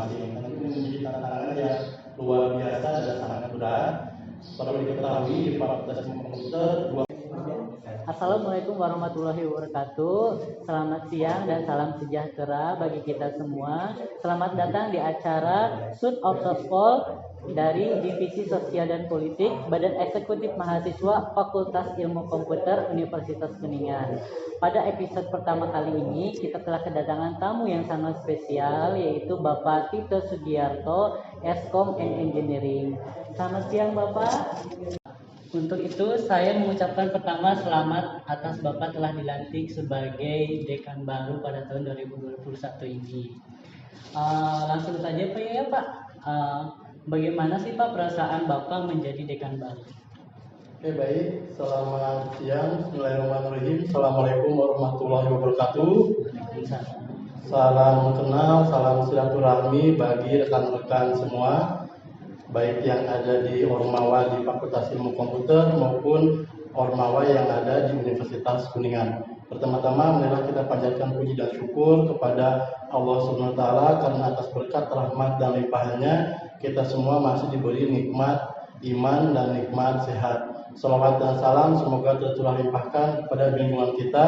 masing-masing. Tentu ini menjadi tantangan yang luar biasa dan sangat berat. Perlu diketahui di Fakultas Ilmu Komputer Assalamualaikum warahmatullahi wabarakatuh. Selamat siang dan salam sejahtera bagi kita semua. Selamat datang di acara Shoot of Softball dari Divisi Sosial dan Politik Badan Eksekutif Mahasiswa Fakultas Ilmu Komputer Universitas Kuningan. Pada episode pertama kali ini kita telah kedatangan tamu yang sangat spesial, yaitu Bapak Tito Sugiarto, Eskom and Engineering. Selamat siang Bapak. Untuk itu saya mengucapkan pertama selamat atas Bapak telah dilantik sebagai dekan baru pada tahun 2021 ini. Langsung saja Pak ya Pak, bagaimana sih Pak perasaan Bapak menjadi dekan baru? Oke baik, selamat siang, bismillahirrahmanirrahim. Assalamualaikum warahmatullahi wabarakatuh. Salam kenal, salam silaturahmi bagi rekan-rekan semua, baik yang ada di Ormawa di Fakultas Ilmu Komputer maupun Ormawa yang ada di Universitas Kuningan. Pertama-tama marilah kita panjatkan puji dan syukur kepada Allah Subhanahu wa taala karena atas berkat rahmat dan limpahannya kita semua masih diberi nikmat iman dan nikmat sehat. Salawat dan salam semoga tercurah limpahkan kepada junjungan kita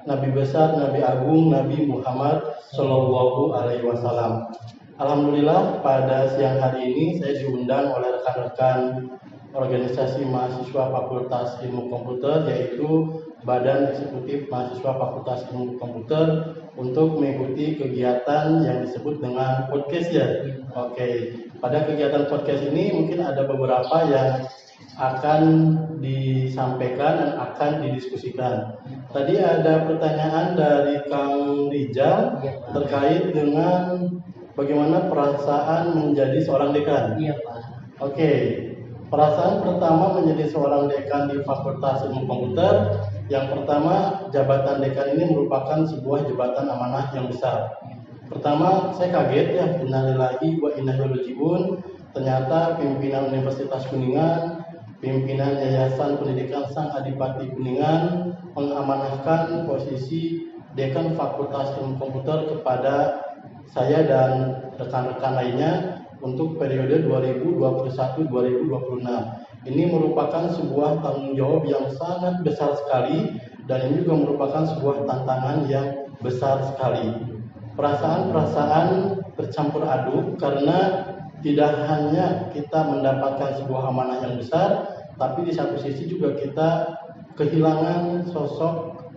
Nabi besar, Nabi agung, Nabi Muhammad Shallallahu Alaihi Wasallam. Alhamdulillah pada siang hari ini saya diundang oleh rekan-rekan organisasi mahasiswa Fakultas Ilmu Komputer, yaitu Badan Eksekutif Mahasiswa Fakultas Ilmu Komputer, untuk mengikuti kegiatan yang disebut dengan podcast ya. Oke, pada kegiatan podcast ini mungkin ada beberapa yang akan disampaikan dan akan didiskusikan. Tadi ada pertanyaan dari Kang Rijal terkait dengan bagaimana perasaan menjadi seorang dekan? Iya Pak. Oke, perasaan pertama menjadi seorang dekan di Fakultas Ilmu Komputer, yang pertama jabatan dekan ini merupakan sebuah jabatan amanah yang besar. Pertama saya kaget ya, innalillahi wa inna ilaihi raji'un. Ternyata pimpinan Universitas Kuningan, pimpinan Yayasan Pendidikan Sang Adipati Kuningan mengamanahkan posisi dekan Fakultas Ilmu Komputer kepada saya dan rekan-rekan lainnya untuk periode 2021-2026. Ini merupakan sebuah tanggung jawab yang sangat besar sekali, dan ini juga merupakan sebuah tantangan yang besar sekali. Perasaan bercampur aduk karena tidak hanya kita mendapatkan sebuah amanah yang besar, tapi di satu sisi juga kita kehilangan sosok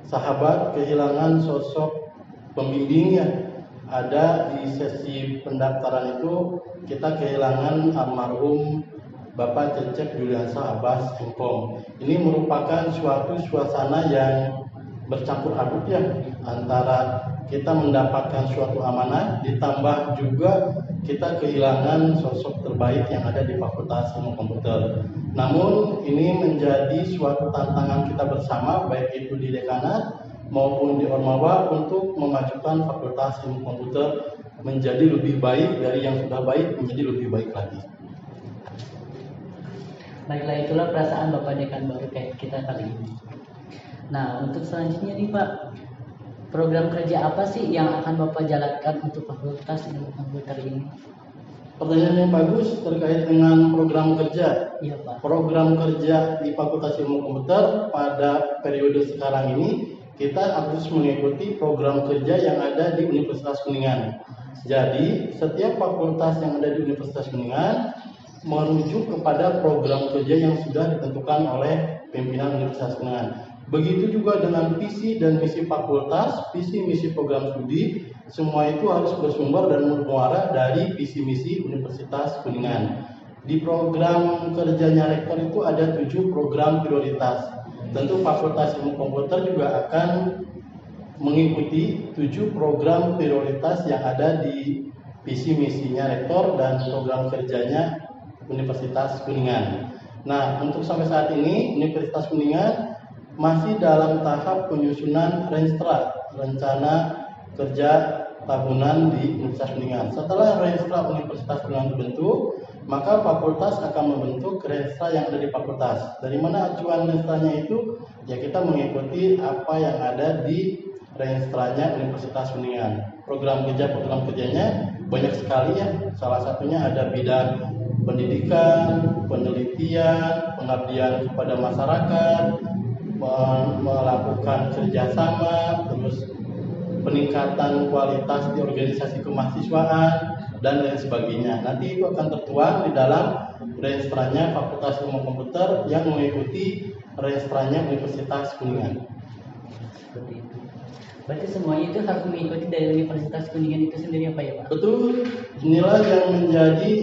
sahabat, kehilangan sosok pembimbingnya. Ada di sesi pendaftaran itu kita kehilangan almarhum Bapak Cecep Juliansa Abbas Empom. Ini merupakan suatu suasana yang bercampur aduk ya, antara kita mendapatkan suatu amanah ditambah juga kita kehilangan sosok terbaik yang ada di Fakultas Ilmu Komputer. Namun ini menjadi suatu tantangan kita bersama, baik itu di dekanat maupun di Ormawa, untuk memajukan Fakultas Ilmu Komputer menjadi lebih baik dari yang sudah baik menjadi lebih baik lagi. Baiklah, itulah perasaan Bapak dekan baru kayak kita kali ini. Nah, untuk selanjutnya nih Pak, program kerja apa sih yang akan Bapak jalankan untuk Fakultas Ilmu Komputer ini? Pertanyaan yang bagus terkait dengan program kerja. Iya Pak. Program kerja di Fakultas Ilmu Komputer pada periode sekarang ini kita harus mengikuti program kerja yang ada di Universitas Kuningan. Jadi setiap fakultas yang ada di Universitas Kuningan merujuk kepada program kerja yang sudah ditentukan oleh pimpinan Universitas Kuningan. Begitu juga dengan visi dan misi fakultas, visi misi program studi, semua itu harus bersumber dan bermuara dari visi misi Universitas Kuningan. Di program kerjanya rektor itu ada 7 program prioritas. Tentu Fakultas Ilmu Komputer juga akan mengikuti 7 program prioritas yang ada di visi misinya rektor dan program kerjanya Universitas Kuningan. Nah, untuk sampai saat ini Universitas Kuningan masih dalam tahap penyusunan Renstra, rencana kerja tahunan di Universitas Kuningan. Setelah Renstra Universitas Kuningan dibentuk, maka fakultas akan membentuk Renstra yang ada di fakultas. Dari mana acuan Renstranya itu? Ya kita mengikuti apa yang ada di registranya Universitas Kuningan. Program kerjanya banyak sekali ya. Salah satunya ada bidang pendidikan, penelitian, pengabdian kepada masyarakat, melakukan kerjasama, terus peningkatan kualitas di organisasi kemahasiswaan, dan lain sebagainya. Nanti itu akan tertuang di dalam registranya Fakultas Ilmu Komputer yang mengikuti registranya Universitas Kuningan. Seperti itu. Berarti semuanya itu harus mengikuti dari Universitas Kuningan itu sendiri apa ya Pak? Betul, inilah yang menjadi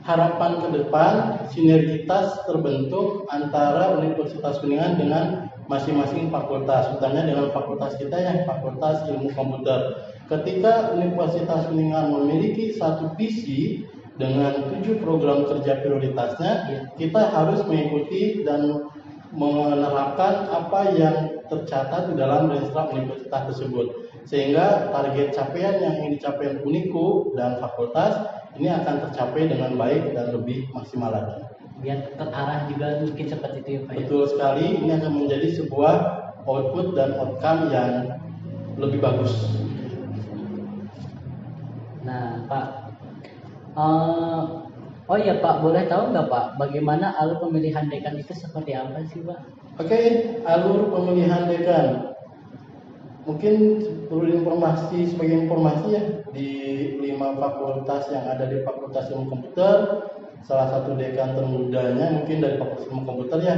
harapan ke depan, sinergitas terbentuk antara Universitas Kuningan dengan masing-masing fakultas, utamanya dengan fakultas kita yang Fakultas Ilmu Komputer. Ketika Universitas Kuningan memiliki satu visi dengan 7 program kerja prioritasnya, kita harus mengikuti dan menerapkan apa yang tercatat di dalam register universitas tersebut, sehingga target capaian yang ingin dicapai Uniku dan fakultas ini akan tercapai dengan baik dan lebih maksimal lagi. Biar terarah juga mungkin seperti itu ya Pak. Betul sekali, ini akan menjadi sebuah output dan outcome yang lebih bagus. Nah Pak, oh iya Pak, boleh tahu nggak Pak, bagaimana alur pemilihan dekan itu seperti apa sih Pak? Oke, alur pemilihan dekan. Mungkin perlu informasi sebagai informasi ya, di 5 fakultas yang ada di Fakultas Ilmu Komputer, salah satu dekan termudanya mungkin dari Fakultas Ilmu Komputer ya.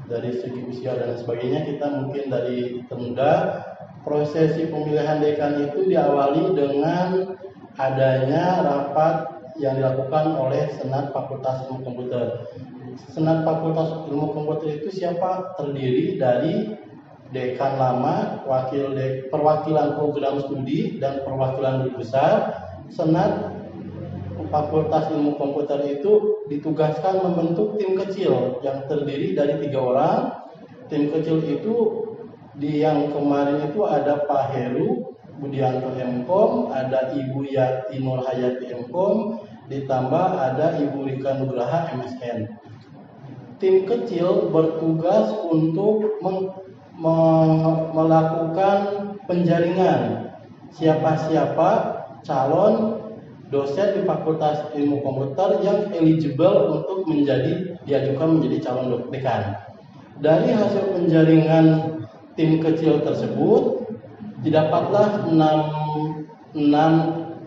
Dari segi usia dan sebagainya kita mungkin dari termuda. Prosesi pemilihan dekan itu diawali dengan adanya rapat yang dilakukan oleh Senat Fakultas Ilmu Komputer. Senat Fakultas Ilmu Komputer itu siapa? Terdiri dari dekan lama, perwakilan program studi, dan perwakilan guru besar. Senat Fakultas Ilmu Komputer itu ditugaskan membentuk tim kecil yang terdiri dari 3 orang. Tim kecil itu yang kemarin itu ada Pak Heru Budianto Mkom, ada Ibu Yati Nur Hayati Mkom, ditambah ada Ibu Rika Nugraha MSN. Tim kecil bertugas untuk melakukan penjaringan siapa-siapa calon dosen di Fakultas Ilmu Komputer yang eligible untuk diajukan menjadi calon dekan. Dari hasil penjaringan tim kecil tersebut didapatlah 6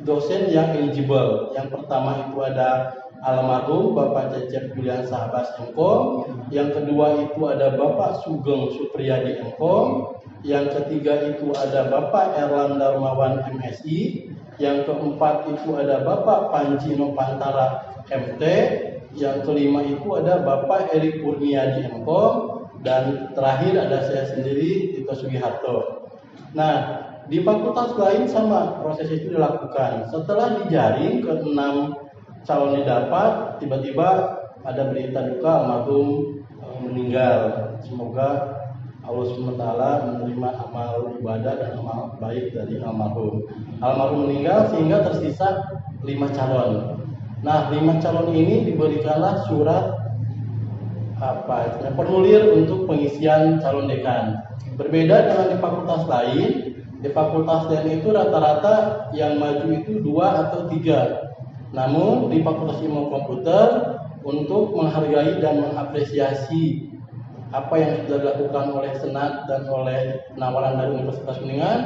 dosen yang eligible. Yang pertama itu ada almarhum Bapak Cecep Julian Sahabas Mkom, yang kedua itu ada Bapak Sugeng Supriyadi Mkom, yang ketiga itu ada Bapak Erlan Darmawan MSI, yang keempat itu ada Bapak Panji Nopantara MT, yang kelima itu ada Bapak Eri Kurniadi Mkom, dan terakhir ada saya sendiri Tito Sugiharto. Nah, di fakultas lain sama proses itu dilakukan. Setelah dijaring ke-6 calon didapat, tiba-tiba ada berita duka almarhum meninggal. Semoga Allah SWT menerima amal ibadah dan amal baik dari almarhum. Almarhum meninggal sehingga tersisa 5 calon. Nah, 5 calon ini diberikanlah surat formulir untuk pengisian calon dekan. Berbeda dengan di fakultas lain. Di fakultas lain itu rata-rata yang maju itu 2 atau 3. Namun di Fakultas Ilmu Komputer, untuk menghargai dan mengapresiasi apa yang sudah dilakukan oleh Senat dan oleh penawaran dari Universitas Kuningan,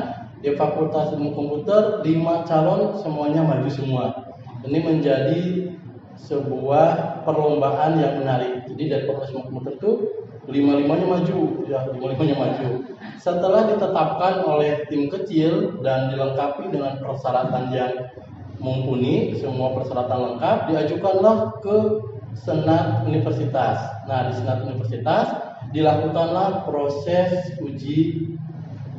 di Fakultas Ilmu Komputer 5 calon semuanya maju semua. Ini menjadi sebuah perlombaan yang menarik. Jadi dari Fakultas Ilmu Komputer itu 5-5-nya maju, ya 5-5-nya maju. Setelah ditetapkan oleh tim kecil dan dilengkapi dengan persyaratan yang mumpuni, semua persyaratan lengkap, diajukanlah ke Senat Universitas. Nah, di Senat Universitas dilakukanlah proses uji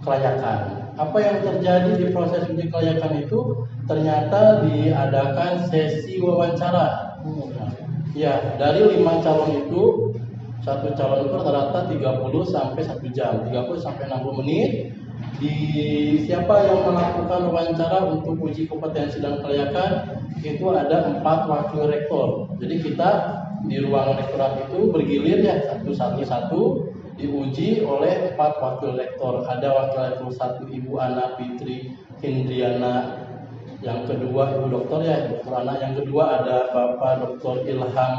kelayakan. Apa yang terjadi di proses uji kelayakan itu? Ternyata diadakan sesi wawancara. Ya, dari 5 calon itu, satu calon itu rata-rata 30 sampai 1 jam, 30 sampai 60 menit. Siapa yang melakukan wawancara untuk uji kompetensi dan kelayakan itu ada 4 wakil rektor. Jadi kita di ruangan rektorat itu bergilir ya satu. diuji oleh 4 wakil rektor. Ada wakil rektor 1 Ibu Ana Fitri Hindriana, yang kedua Ibu Dokter ya, Dokter Ana, yang kedua ada Bapak Dr. Ilham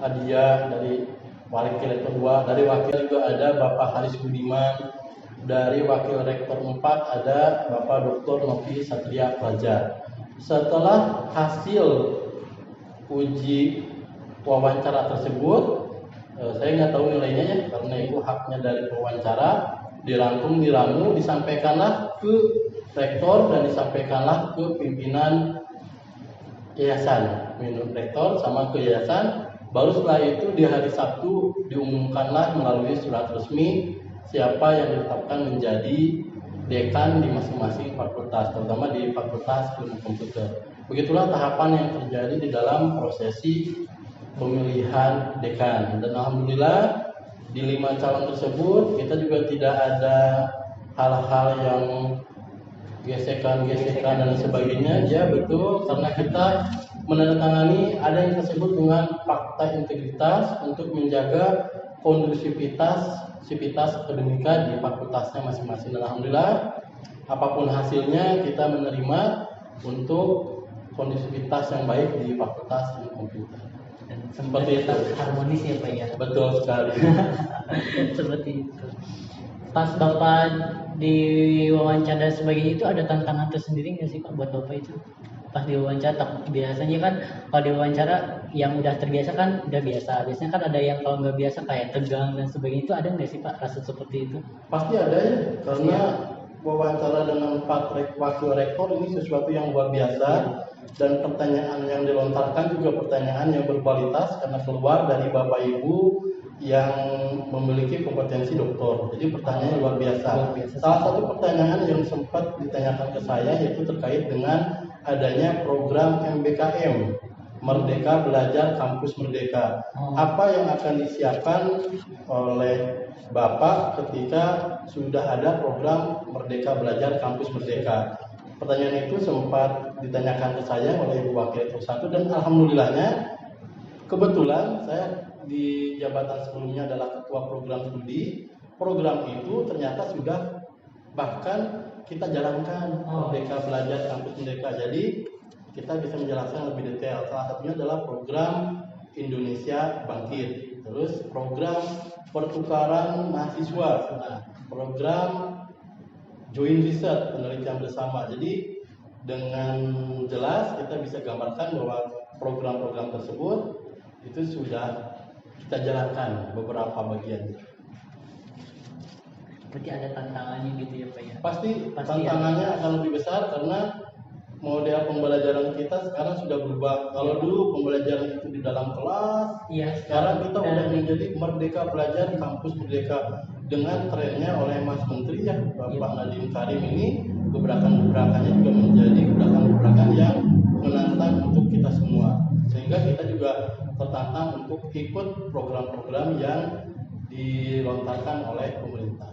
Adia dari wakil rektor 2, dari wakil juga ada Bapak Haris Budiman, dari wakil rektor 4 ada Bapak Dr. Novi Satria Praja. Setelah hasil uji wawancara tersebut, saya nggak tahu nilainya ya, karena itu haknya dari pewawancara, dirangkum, diramu, disampaikanlah ke rektor dan disampaikanlah ke pimpinan yayasan, minum rektor sama ke yayasan. Baru setelah itu di hari Sabtu diumumkanlah melalui surat resmi siapa yang ditetapkan menjadi dekan di masing-masing fakultas, terutama di Fakultas Ilmu Komputer. Begitulah tahapan yang terjadi di dalam prosesi pemilihan dekan. Dan alhamdulillah di 5 calon tersebut kita juga tidak ada hal-hal yang gesekan dan sebagainya. Ya betul, karena kita menandatangani ada yang tersebut dengan fakta integritas untuk menjaga kondusivitas akademika di fakultasnya masing-masing. Dan alhamdulillah apapun hasilnya kita menerima untuk kondusivitas yang baik di Fakultas Ilmu Komputer. Dan Seperti itu. harmonis ya Pak ya. Betul sekali. Seperti itu. Pas Bapak diwawancara sebagainya itu ada tantangan tersendiri nggak sih Pak buat Bapak itu? Pas diwawancara, biasanya kan kalau diwawancara yang udah terbiasa kan udah biasa. Biasanya kan ada yang kalau nggak biasa kayak tegang dan sebagainya, itu ada nggak sih Pak rasa seperti itu? Pasti ada ya, karena wawancara dengan 4 wakil rektor ini sesuatu yang luar biasa, dan pertanyaan yang dilontarkan juga pertanyaan yang berkualitas karena keluar dari Bapak Ibu yang memiliki kompetensi doktor. Jadi pertanyaannya luar biasa. Salah satu pertanyaan yang sempat ditanyakan ke saya yaitu terkait dengan adanya program MBKM, Merdeka Belajar Kampus Merdeka. Apa yang akan disiapkan oleh Bapak ketika sudah ada program Merdeka Belajar Kampus Merdeka? Pertanyaan itu sempat ditanyakan ke saya oleh Ibu Wakil Rektor 1, dan alhamdulillahnya kebetulan saya di jabatan sebelumnya adalah ketua program studi. Program itu ternyata sudah bahkan kita jalankan Merdeka Belajar Kampus Merdeka. Jadi kita bisa menjelaskan lebih detail. Salah satunya adalah program Indonesia Bangkit, terus program pertukaran mahasiswa, program joint research, penelitian bersama. Jadi dengan jelas kita bisa gambarkan bahwa program-program tersebut itu sudah kita jalankan beberapa bagian. Berarti ada tantangannya gitu ya Pak ya? Pasti tantangannya akan lebih besar karena model pembelajaran kita sekarang sudah berubah. Kalau dulu pembelajaran itu di dalam kelas, sekarang kita udah menjadi Merdeka Belajar Kampus Merdeka. Dengan trennya oleh Mas Menteri ya, Bapak Nadiem Karim ini, gebrakan-gebrakannya juga menjadi gebrakan-gebrakan yang menantang untuk kita semua. Sehingga kita juga tertantang untuk ikut program-program yang dilontarkan oleh pemerintah.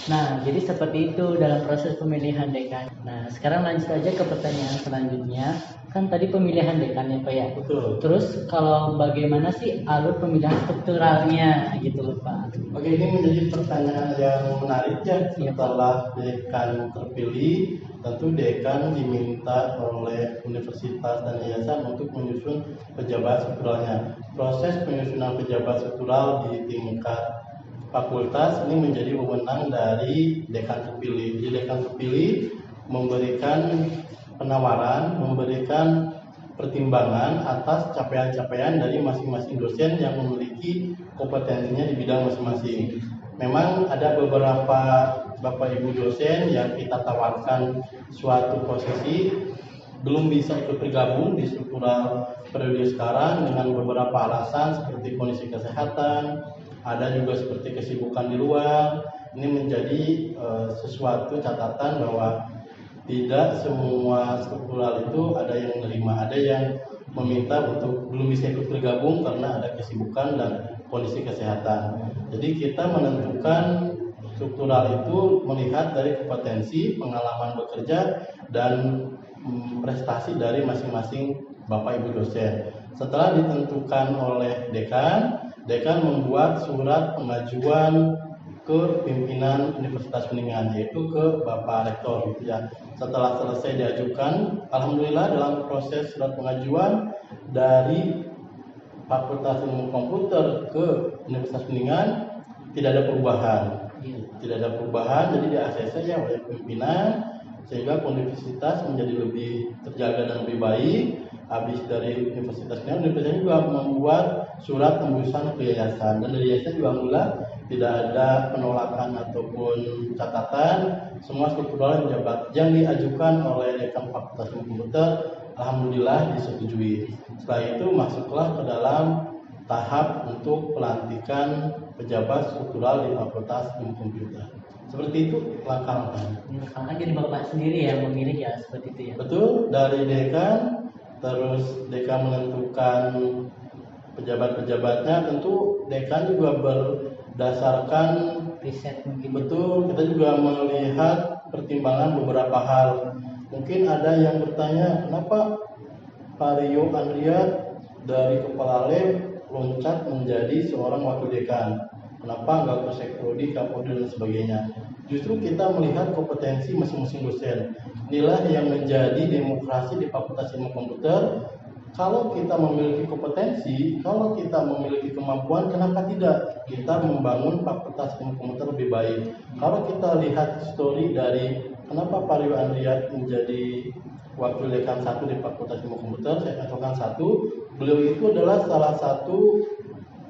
Nah, jadi seperti itu dalam proses pemilihan dekan. Nah, sekarang lanjut aja ke pertanyaan selanjutnya. Kan tadi pemilihan dekan ya Pak ya? Betul. Terus kalau bagaimana sih alur pemilihan strukturalnya gitu loh Pak? Oke, ini menjadi pertanyaan yang menarik ya. Setelah dekan terpilih, tentu dekan diminta oleh universitas dan yayasan untuk menyusun pejabat strukturalnya. Proses penyusunan pejabat struktural di tingkat fakultas ini menjadi wewenang dari dekan terpilih. Jadi dekan terpilih memberikan penawaran, memberikan pertimbangan atas capaian-capaian dari masing-masing dosen yang memiliki kompetensinya di bidang masing-masing. Memang ada beberapa Bapak Ibu dosen yang kita tawarkan suatu posisi belum bisa ikut bergabung di struktural periode sekarang dengan beberapa alasan seperti kondisi kesehatan, ada juga seperti kesibukan di luar. Ini menjadi sesuatu catatan bahwa tidak semua struktural itu ada yang menerima, ada yang meminta untuk belum bisa ikut bergabung karena ada kesibukan dan kondisi kesehatan. Jadi kita menentukan struktural itu melihat dari kompetensi, pengalaman bekerja, dan prestasi dari masing-masing Bapak Ibu dosen. Setelah ditentukan oleh dekan, dekan membuat surat pengajuan ke pimpinan Universitas Kuningan, yaitu ke Bapak Rektor gitu ya. Setelah selesai diajukan, alhamdulillah dalam proses surat pengajuan dari Fakultas Ilmu Komputer ke Universitas Kuningan tidak ada perubahan. Tidak ada perubahan, jadi di ACC ya oleh pimpinan, sehingga universitas menjadi lebih terjaga dan lebih baik. Habis dari Universitas Kuningan juga membuat surat tembusan ke yayasan, dan dari yayasan juga alhamdulillah tidak ada penolakan ataupun catatan. Semua struktural yang diajukan oleh dekan Fakultas Ilmu Komputer alhamdulillah disetujui. Setelah itu masuklah ke dalam tahap untuk pelantikan pejabat struktural di Fakultas Ilmu Komputer. Seperti itu langkah-langkahnya. Karena jadi Bapak sendiri yang memilih ya seperti itu ya. Betul, dari dekan, terus dekan menentukan pejabat-pejabatnya, tentu dekan juga berdasarkan Riset mungkin. betul, kita juga melihat pertimbangan beberapa hal. Mungkin ada yang bertanya, kenapa Pak Rio Andriat dari kepala lab loncat menjadi seorang wakil dekan? Kenapa nggak ke sekprodi, kapolri dan sebagainya? Justru kita melihat kompetensi masing-masing dosen. Inilah yang menjadi demokrasi di Fakultas Ilmu Komputer. Kalau kita memiliki kompetensi, kalau kita memiliki kemampuan, kenapa tidak kita membangun Fakultas Ilmu Komputer lebih baik? Kalau kita lihat histori dari kenapa Pak Rio Andriat menjadi wakil dekan 1 di Fakultas Ilmu Komputer, saya katakan 1, beliau itu adalah salah satu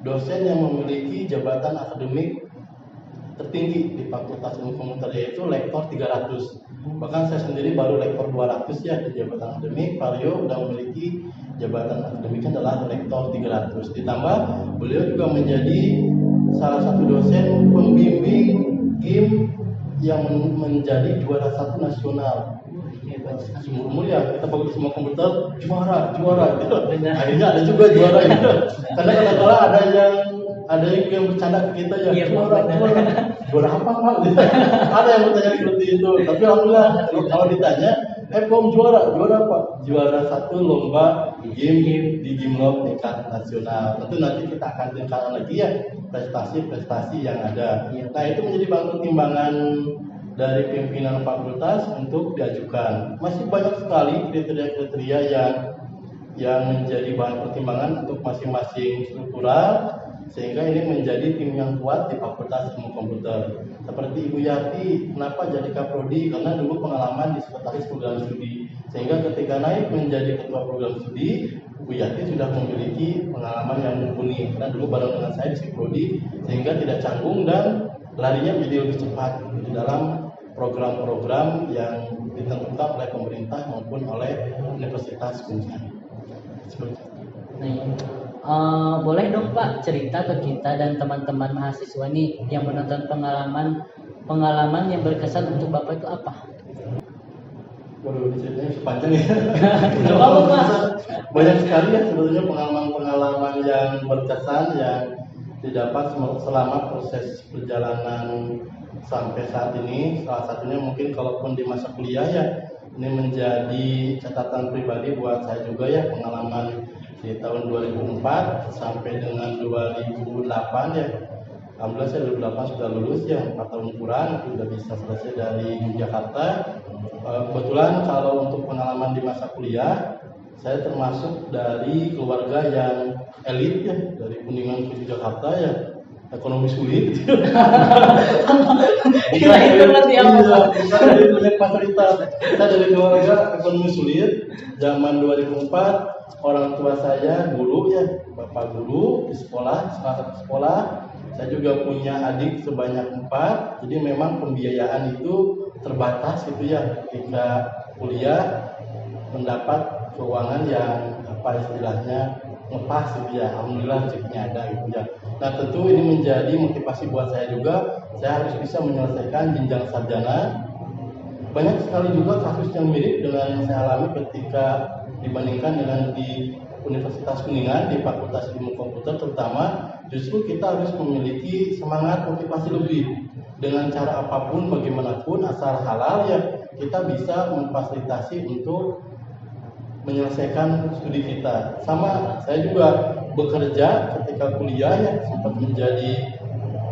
dosen yang memiliki jabatan akademik tertinggi di Fakultas Ilmu Komputer, yaitu lektor 300. Bahkan saya sendiri baru lektor 200 ya di jabatan akademik. Pak Rio sudah memiliki jabatan akademiknya adalah lektor 300. Ditambah beliau juga menjadi salah satu dosen pembimbing GIM yang menjadi juara 1 nasional. Seumur umur ya kita bagus semua komputer juara gitu. Akhirnya ada juga juara gitu. Karena kadang-kadang ada yang bercanda ke kita ya, juara apa Pak? Ada yang bertanya seperti itu. Tapi alhamdulillah kalau ditanya, Pom juara apa? Juara 1 lomba game di Gimlob tingkat nasional. Tentu nanti kita akan tingkatkan lagi ya prestasi-prestasi yang ada. Nah itu menjadi bahan pertimbangan dari pimpinan fakultas untuk diajukan. Masih banyak sekali kriteria-kriteria yang menjadi bahan pertimbangan untuk masing-masing struktural, sehingga ini menjadi tim yang kuat di Fakultas Ilmu Komputer. Seperti Ibu Yati, kenapa jadi kaprodi? Karena dulu pengalaman di sekretaris program studi, sehingga ketika naik menjadi ketua program studi, Ibu Yati sudah memiliki pengalaman yang mumpuni. Karena dulu bareng dengan saya di Siprodi, sehingga tidak canggung dan larinya menjadi lebih cepat di dalam program-program yang ditentukan oleh pemerintah maupun oleh Universitas Kuningan. Boleh dong Pak cerita ke kita dan teman-teman mahasiswa nih yang menonton pengalaman yang berkesan untuk Bapak itu apa? Waduh, ceritanya sepanjang ya. Gak apa-apa, Pak. Banyak sekali ya sebetulnya pengalaman-pengalaman yang berkesan yang didapat selama proses perjalanan sampai saat ini. Salah satunya mungkin kalaupun di masa kuliah ya, ini menjadi catatan pribadi buat saya juga ya, pengalaman di tahun 2004 sampai dengan 2008 ya. Alhamdulillah saya 2008 sudah lulus ya, 4 tahun kurang sudah bisa selesai dari Jakarta. Kebetulan kalau untuk pengalaman di masa kuliah, saya termasuk dari keluarga yang elit ya, dari Kuningan ke Jakarta ya, ekonomi sulit. Gila itu berarti apa? Kita dari banyak fasilitas. Kita dari keluarga ekonomi sulit. Zaman 2004 orang tua saya guru ya, bapak guru di sekolah, salah satu sekolah. Saya juga punya adik sebanyak 4. Jadi memang pembiayaan itu terbatas gitu ya. Ketika kuliah mendapat keuangan yang apa istilahnya ngepas gitu ya. Alhamdulillah rezekinya ada gitu ya. Nah tentu ini menjadi motivasi buat saya juga. Saya harus bisa menyelesaikan jenjang sarjana. Banyak sekali juga kasus yang mirip dengan yang saya alami ketika dibandingkan dengan di Universitas Kuningan, di Fakultas Ilmu Komputer terutama. Justru kita harus memiliki semangat motivasi lebih. Dengan cara apapun, bagaimanapun, asal halal ya, kita bisa memfasilitasi untuk menyelesaikan studi kita. Sama saya juga bekerja ketika kuliah ya, sempat menjadi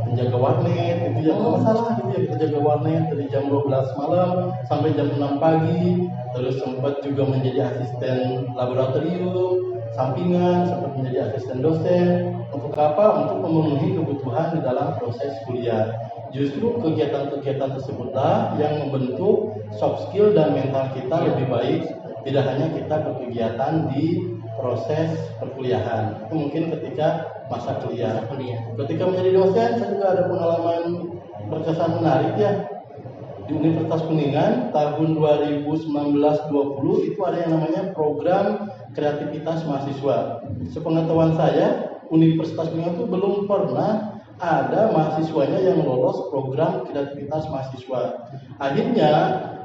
penjaga warnet itu ya, nggak masalah gitu ya, penjaga warnet dari jam 12 malam sampai jam 6 pagi. Terus sempat juga menjadi asisten laboratorium sampingan, sempat menjadi asisten dosen. Untuk apa? Untuk memenuhi kebutuhan di dalam proses kuliah. Justru kegiatan-kegiatan tersebutlah yang membentuk soft skill dan mental kita lebih baik, tidak hanya kita berkegiatan di proses perkuliahan. Itu mungkin ketika masa kuliah. Ketika menjadi dosen, saya juga ada pengalaman berkesan menarik ya. Di Universitas Kuningan tahun 2019-20 itu ada yang namanya program kreativitas mahasiswa. Sepengetahuan saya, Universitas Kuningan itu belum pernah ada mahasiswanya yang lolos program kreativitas mahasiswa. Akhirnya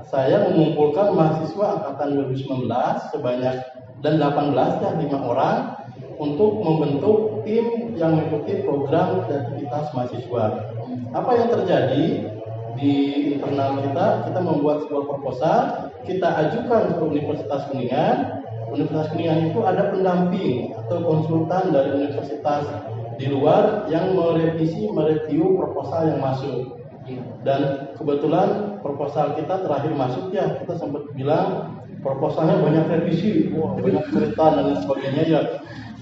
saya mengumpulkan mahasiswa angkatan 2019 sebanyak dan 18 ya, 5 orang untuk membentuk tim yang mengikuti program kreativitas mahasiswa. Apa yang terjadi di internal kita membuat sebuah proposal, kita ajukan ke Universitas Kuningan. Universitas Kuningan itu ada pendamping atau konsultan dari universitas di luar yang mereview proposal yang masuk. Dan kebetulan proposal kita terakhir masuk ya, kita sempat bilang proposalnya banyak revisi, banyak cerita dan lain sebagainya ya.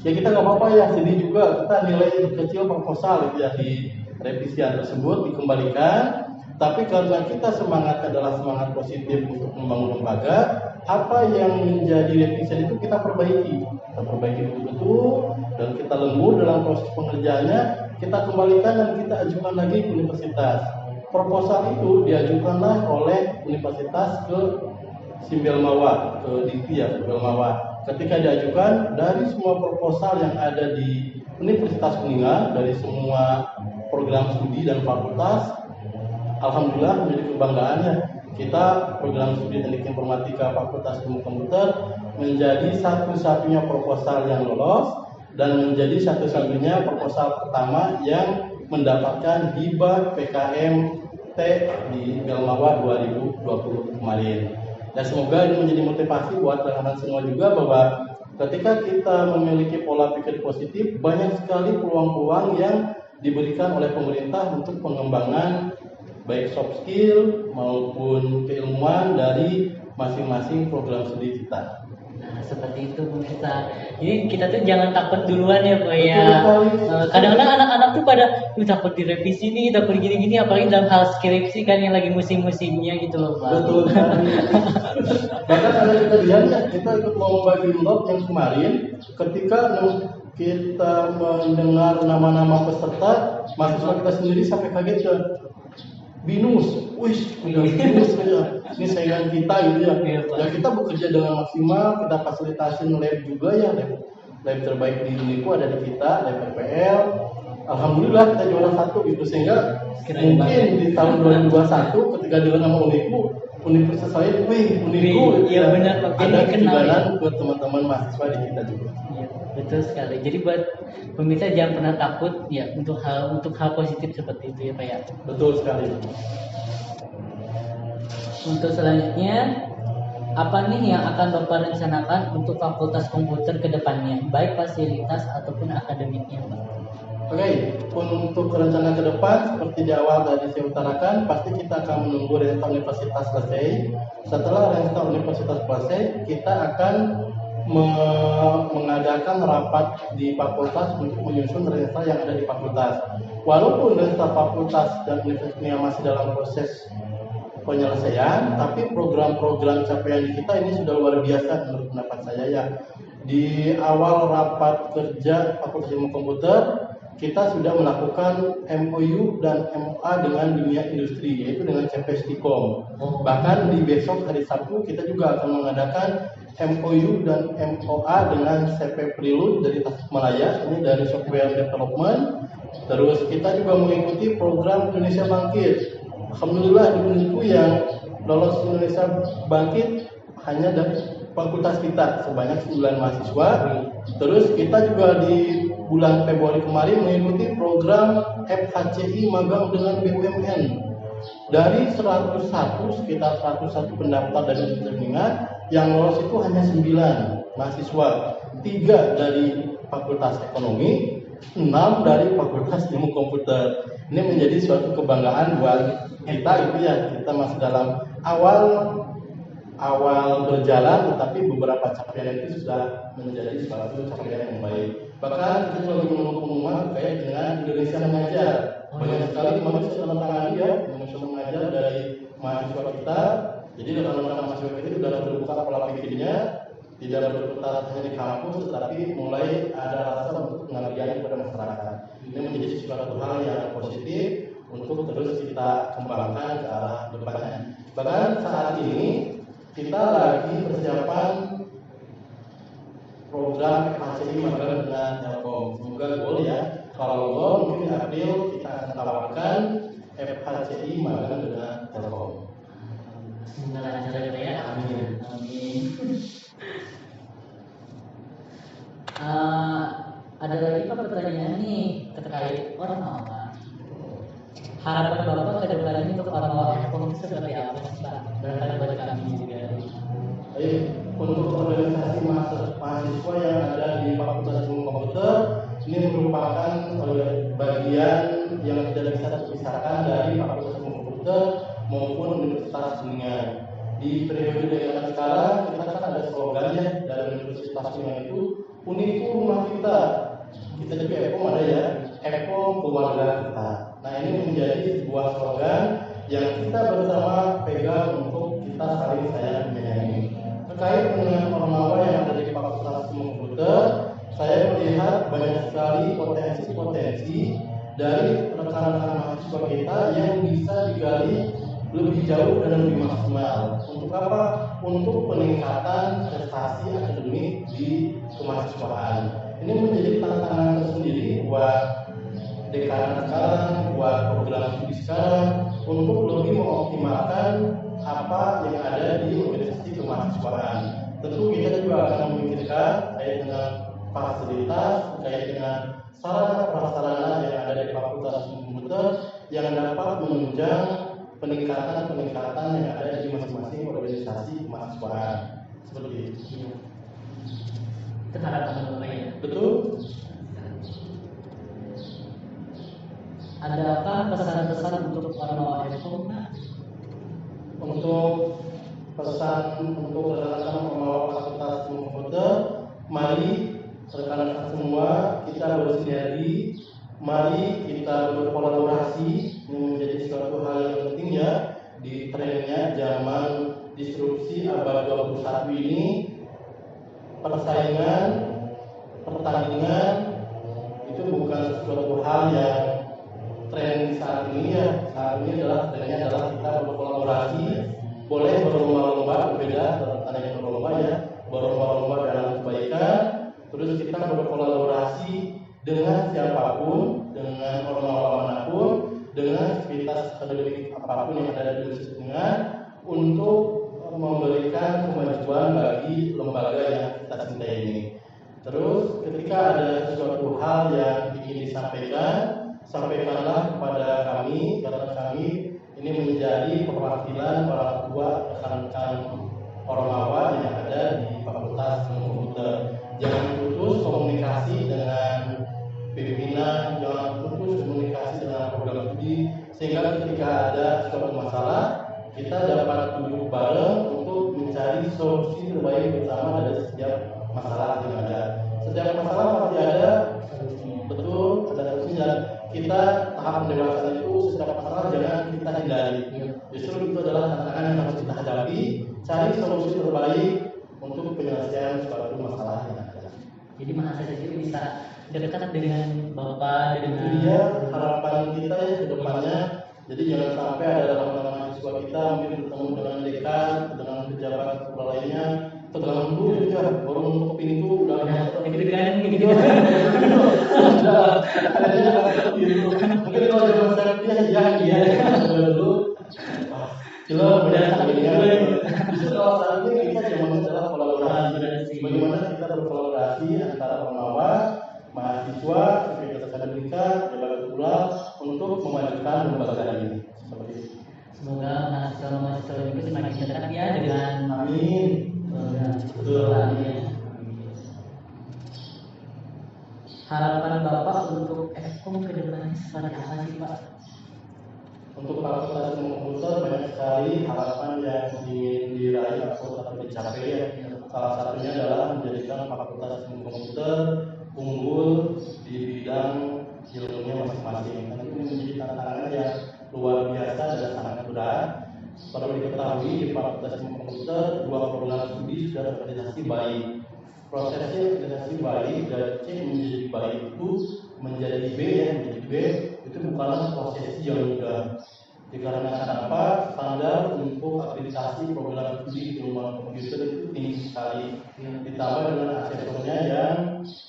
Ya kita nggak apa-apa ya, sedih juga kita nilai kecil proposal gitu ya, di revisian tersebut dikembalikan. Tapi karena kita semangat adalah semangat positif untuk membangun lembaga, apa yang menjadi revisian itu kita perbaiki betul-betul, dan kita lembur dalam proses pengerjaannya, kita kembalikan dan kita ajukan lagi ke universitas. Proposal itu diajukanlah oleh universitas ke Simbelmawa, ke Dikti ya, Simbelmawa. Ketika diajukan, dari semua proposal yang ada di Universitas Kuningan, dari semua program studi dan fakultas, alhamdulillah menjadi kebanggaannya, kita program studi teknik informatika Fakultas Ilmu Komputer menjadi satu-satunya proposal yang lolos dan menjadi satu-satunya proposal pertama yang mendapatkan hibah PKM-T di Belmawa 2020 kemarin. Dan semoga ini menjadi motivasi buat rekan-rekan semua juga bahwa ketika kita memiliki pola pikir positif, banyak sekali peluang-peluang yang diberikan oleh pemerintah untuk pengembangan baik soft skill maupun keilmuan dari masing-masing program studi kita. Nah, seperti itu pemirsa. Jadi kita tuh jangan takut duluan ya Pak ya. Kadang-kadang anak-anak tuh pada takut direvisi nih, takut gini-gini, apalagi dalam hal skripsi kan yang lagi musim-musimnya gitu loh Pak. Betul sekali. Bahkan ada kejadian ya, kita ikut mau membagi lot yang kemarin, ketika kita mendengar nama-nama peserta, mahasiswa kita sendiri sampai kaget ya. Binus, udah binus aja. Ini saingan kita gitu ya. Ya kita bekerja dengan maksimal, kita fasilitasin lab juga ya, lab terbaik di Uniku ada di kita, lab RPL. Alhamdulillah kita juara 1 gitu, sehingga mungkin di tahun 2021 ketika dengan nama Uniku, universitas saya, Uniku, iya benar, ada kejuaraan buat teman-teman mahasiswa di kita juga. Iya, betul sekali. Jadi buat pemirsa jangan pernah takut ya untuk hal positif seperti itu ya Pak ya. Betul sekali. Untuk selanjutnya, apa nih yang akan Bapak rencanakan untuk Fakultas Komputer ke depannya, baik fasilitas ataupun akademiknya Pak? Oke, untuk rencana ke depan seperti di awal tadi saya utarakan, pasti kita akan menunggu rental universitas selesai. Setelah rental universitas selesai, kita akan mengadakan rapat di fakultas untuk menyusun rental yang ada di fakultas. Walaupun rental fakultas dan universitasnya masih dalam proses penyelesaian, tapi program-program capaian di kita ini sudah luar biasa menurut pendapat saya ya. Di awal rapat kerja Fakultas Ilmu Komputer, kita sudah melakukan MOU dan MOA dengan dunia industri, yaitu dengan CP Stikom. Bahkan di besok hari Sabtu kita juga akan mengadakan MOU dan MOA dengan CP Prelude dari Tasikmalaya, ini dari software development. Terus kita juga mengikuti program Indonesia Bangkit. Alhamdulillah di Uniku yang lolos Indonesia Bangkit hanya dari fakultas kita sebanyak 9 mahasiswa. Terus kita juga di bulan Februari kemarin mengikuti program FHCI magang dengan BUMN. Dari 101, sekitar 101 pendaftar dari Universitas yang lolos itu hanya 9 mahasiswa, 3 dari Fakultas Ekonomi, 6 dari Fakultas Ilmu Komputer. Ini menjadi suatu kebanggaan buat kita gitu ya. Kita masih dalam awal berjalan, tetapi beberapa capaian itu sudah menjadi suatu capaian yang baik. Bahkan kita juga menunggu pengumuman terkait dengan Indonesia Mengajar. Banyak sekali kemarin saya menandatangani ya Indonesia Mengajar dari mahasiswa kita. Jadi rekan-rekan mahasiswa kita sudah terbuka pola pikirnya, tidak berputar hanya di kampus, tetapi mulai ada rasa untuk pengabdian kepada masyarakat. Ini menjadi suatu hal yang positif untuk terus kita kembangkan ke arah depannya. Bahkan saat ini kita lagi persiapan program FHCI magang dengan Telkom. Semoga goal ya. Kalau goal mungkin di April kita akan tawarkan FHCI magang dengan Telkom. Semoga lancar ya. Amin. Amin. Ada lagi Pak pertanyaan nih terkait Ormawa. Harapan Bapak ke depan ini untuk Ormawa Telkom seperti apa sih Pak? Barangkali buat kami juga. Baik, untuk organisasi mahasiswa yang ada di Fakultas Ilmu Komputer, ini merupakan bagian yang tidak bisa terpisahkan dari Fakultas Ilmu Komputer maupun Universitas Dunia. Di periode yang sekarang kita kan ada slogannya dari Universitas Dunia itu Uniku rumah kita. Kita juga Epom ada ya, Epom keluarga kita. Nah ini menjadi sebuah slogan yang kita bersama pegang untuk kita saling sayang menyayangi. Terkait dengan Ormawa yang ada di Fakultas Ilmu Komputer, saya melihat banyak sekali potensi-potensi dari rekan-rekan mahasiswa kita yang bisa digali lebih jauh dan lebih maksimal. Untuk apa? Untuk peningkatan prestasi akademik di kemahasiswaan. Ini menjadi tantangan tersendiri buat dekan sekarang, buat program studi sekarang untuk lebih mengoptimalkan apa yang ada di organisasi kemahasiswaan. Tentu kita juga akan memikirkan terkait dengan fasilitas, terkait dengan sarana prasarana yang ada di Fakultas Ilmu Komputer yang dapat menunjang peningkatan yang ada di masing-masing organisasi kemahasiswaan. Seperti itu. Itu harapan Bapak ya. Betul. Adakah pesan-pesan untuk Ormawa Telkom? Untuk pesan untuk rekan-rekan Ormawa Fakultas Ilmu Komputer, mari rekan-rekan semua kita bersinergi, mari kita berkolaborasi. Ini menjadi suatu hal yang penting ya di trennya zaman disrupsi abad 21 ini. Persaingan, pertandingan itu bukan suatu hal yang tren saat ini ya. Saat ini trennya adalah kita berkolaborasi, boleh berlomba-lomba, berbeda tentang yang berlomba ya, berlomba-lomba dalam kebaikan. Terus kita berkolaborasi dengan siapapun, dengan Ormawa manapun, dengan aktivitas akademik apapun yang ada di Universitas untuk memberikan kemajuan bagi lembaga yang kita cintai ini. Terus ketika ada sesuatu hal yang ingin disampaikan, sampaikanlah kepada kami, karena kami ini menjadi perwakilan orang tua rekan-rekan Ormawa yang ada di Fakultas Ilmu Komputer. Jangan putus komunikasi dengan pimpinan, jangan putus komunikasi dengan program studi, sehingga ketika ada suatu masalah kita dapat duduk bareng untuk mencari solusi terbaik bersama dari setiap masalah yang ada. Setiap masalah pasti ada, betul, ada solusinya. Kita tahap pendewasaan itu setiap masalah jangan kita hindari. Justru itu adalah tantangan yang harus kita hadapi, cari solusi terbaik untuk penyelesaian suatu masalah yang ada. Jadi mahasiswa itu bisa dekat dengan Bapak, dengan dia harapan kita ya ke depannya. Jadi jangan sampai ada teman-teman mahasiswa kita mungkin bertemu dengan dekan, dengan pejabat kepala lainnya, tegang dulu ya, baru menutup pintu udah deg-degan gitu. Mungkin kalau zaman sekarang dia dulu, jelas beda sebagainya. Justru kalau saat ini kita zaman adalah kolaborasi. Bagaimana kita berkolaborasi antara Ormawa, mahasiswa, aktivitas akademika, lembaga kultural untuk memajukan lembaga ini. Seperti itu. selalu itu semakin dekat ya dengan Amin. Betul. Tuhan. Harapan Bapak untuk FKOM ke depannya seperti apa sih Pak? Untuk Fakultas Ilmu Komputer banyak sekali harapan yang ingin diraih atau dicapai ya. Salah satunya adalah menjadikan Fakultas Ilmu Komputer unggul di bidang ilmunya masing-masing. Dan ini menjadi tantangan yang luar biasa dan sangat berat. Perlu diketahui di Fakultas Ilmu Komputer 2 program studi sudah terrealisasi baik. Prosesnya realisasi baik dari C menjadi baik itu menjadi B itu bukanlah proses yang mudah. Dikarenakan apa? Standar untuk akreditasi program studi ilmu komputer itu tinggi sekali. Ditambah dengan asesornya yang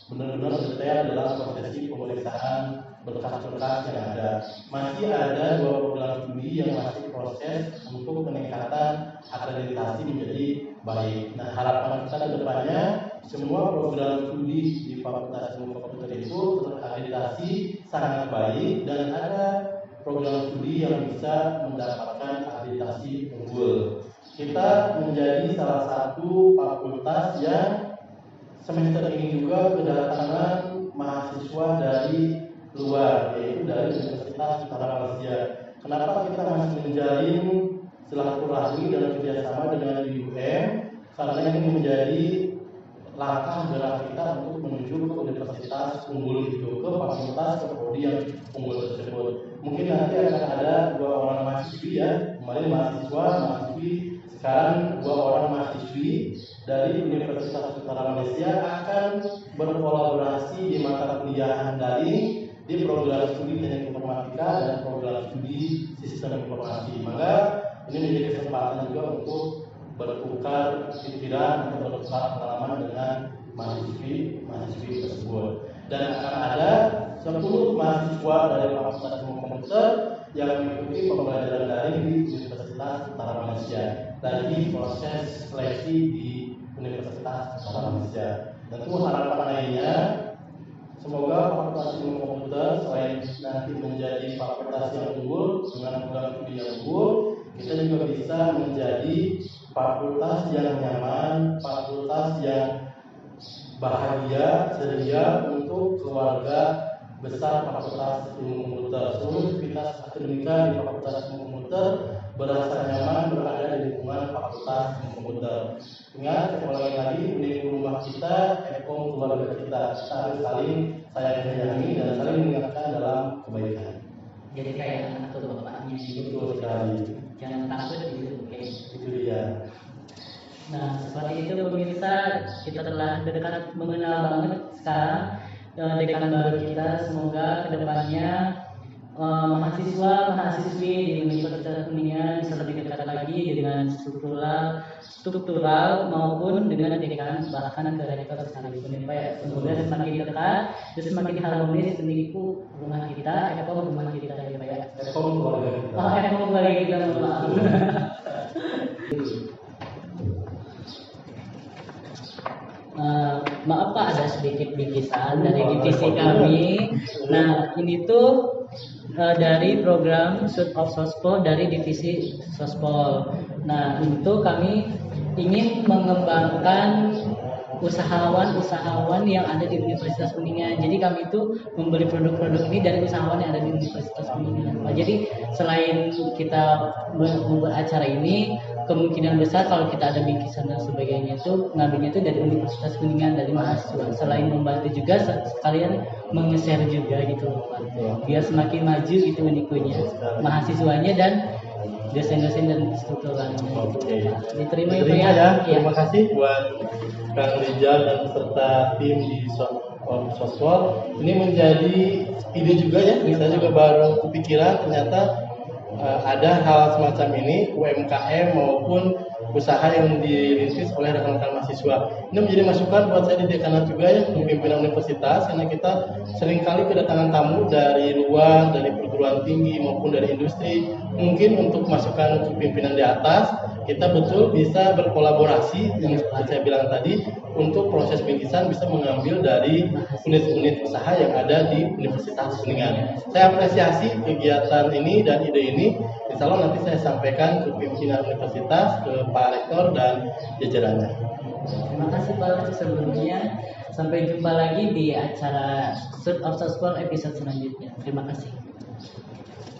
benar-benar detail dalam prosesi pemeriksaan berkas-berkas yang ada. Masih ada 2 program studi yang masih proses untuk peningkatan akreditasi menjadi baik. Nah, harapan kita ke depannya semua program studi di Fakultas Ilmu Komputer itu terakreditasi sangat baik dan ada program studi yang bisa mendapatkan akreditasi unggul. Kita menjadi salah satu fakultas yang semester ini juga kedatangan mahasiswa dari luar, yaitu dari Universitas Utara Malaysia. Kenapa kita masih menjalin silaturahmi dan kerjasama dengan UUM? Karena ini menjadi langkah gerak kita untuk menuju ke universitas unggul itu, ke fakultas ke prodi yang unggul tersebut. Mungkin nanti akan ada 2 orang mahasiswi ya, kemarin mahasiswi, sekarang 2 orang mahasiswi dari Universitas Utara Malaysia akan berkolaborasi di mata kuliah daring di program studi teknik informatika dan program studi sistem informasi. Maka ini menjadi kesempatan juga untuk bertukar pikiran atau bertukar pengalaman dengan mahasiswi tersebut. Dan akan ada 10 mahasiswa dari Fakultas Ilmu Komputer yang mengikuti pembelajaran daring di Universitas Utara Malaysia. Lagi proses seleksi di Universitas Utara Malaysia. Tentu harapan lainnya semoga Fakultas Ilmu Komputer selain nanti menjadi fakultas yang unggul dengan program studi yang unggul, kita juga bisa menjadi fakultas yang nyaman, fakultas yang bahagia, ceria untuk keluarga besar Fakultas Ilmu Komputer. Seluruh aktivitas akademika di Fakultas Ilmu Komputer berasa nyaman berada di lingkungan Fakultas Ilmu Komputer. Ingat, saya ulangi lagi, ini rumah kita, FKOM keluarga kita. Kita harus saling sayang menyayangi dan saling mengingatkan dalam kebaikan. Jadi kayak anak atau bapaknya. Betul sekali. Jangan takut gitu, oke. Itu dia. Nah, seperti itu pemirsa, kita telah dekat mengenal banget sekarang dekan baru kita. Semoga kedepannya mahasiswa-mahasiswi di Universitas Kuningan bisa lebih dekat lagi dengan struktural maupun dengan dekan bahkan ke rektor sekalipun ya. Semoga semakin dekat dan semakin harmonis menipu rumah kita, rumah kita ya Pak ya. Keluarga kita. Keluarga kita, maaf. Maaf Pak, ada sedikit bingkisan dari divisi kami. Nah, ini tuh dari program Suite of Sospol dari divisi Sospol. Nah, itu kami ingin mengembangkan usahawan yang ada di Universitas Kuningan. Jadi kami itu membeli produk-produk ini dari usahawan yang ada di Universitas Kuningan. Nah, jadi selain kita membuat acara ini, kemungkinan besar kalau kita ada bingkisan dan sebagainya itu ngambilnya itu dari Universitas Kuningan, dari mahasiswa. Selain membantu juga sekalian meng-share juga gitu loh Pak. Biar semakin maju gitu menikunya mahasiswanya dan dosen-dosen dan strukturalnya. Oke. Diterima ya. Terima kasih buat Kang Rizal dan serta tim di Sospol. Ini menjadi ide juga ya. Saya juga baru kepikiran ternyata ada hal semacam ini, UMKM maupun usaha yang dirintis oleh rekan-rekan mahasiswa. Ini menjadi masukan buat saya di dekanat juga ya, di pimpinan universitas, karena kita seringkali kedatangan tamu dari luar, dari perguruan tinggi maupun dari industri. Mungkin untuk masukan ke pimpinan di atas, kita betul bisa berkolaborasi yang seperti saya bilang tadi, untuk proses bingkisan bisa mengambil dari unit-unit usaha yang ada di Universitas Kuningan. Saya apresiasi kegiatan ini dan ide ini. insya Allah nanti saya sampaikan ke pimpinan universitas, ke Pak Rektor dan jajarannya. Terima kasih Pak sebelumnya. Sampai jumpa lagi di acara Shoot of Softball episode selanjutnya. Terima kasih.